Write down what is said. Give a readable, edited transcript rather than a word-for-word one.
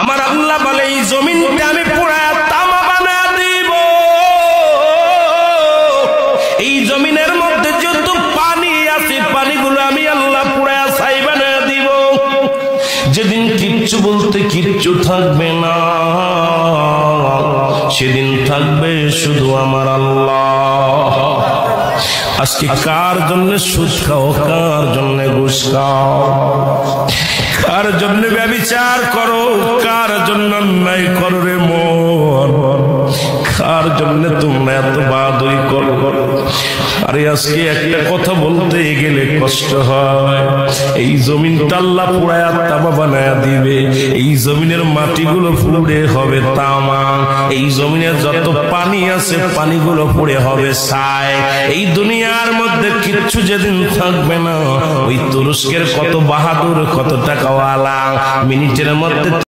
আমার আল্লাহ বলে এই জমিনটা আমি পুরায়া তামা বানা দিব। এই জমিনের মধ্যে যত পানি আছে পানিগুলো আমি আল্লাহ পুরায়া ছাই বানা দিব। যেদিন কিচ্ছু বলতে কিচ্ছু থাকবে না, সেদিন থাকবে শুধু আমার আল্লাহ। আজকে কার জন্য সুদ খাও, কার জন্য ঘুষ খাও, কার জন্য ব্যভিচার করো, কার জন্য অন্যায় করো রে মন, কার জন্য তোমরা এত বাদই করো। আরে আজকে একটা কথা বলতে গেলে কষ্ট হয়। এই জমিনটা আল্লাহ পুরায়া তামা বানায়া দিবে। এই জমিনের মাটিগুলো পুড়ে হবে তামা। এই জমিনে যত পানি আছে পানিগুলো পুড়ে হবে ছাই। এই দুনিয়ার মধ্যে কিচ্ছু যেদিন থাকবে না, ওই তুরস্কের কত বাহাদুর, কত টাকাওয়ালা মিনিটের মধ্যে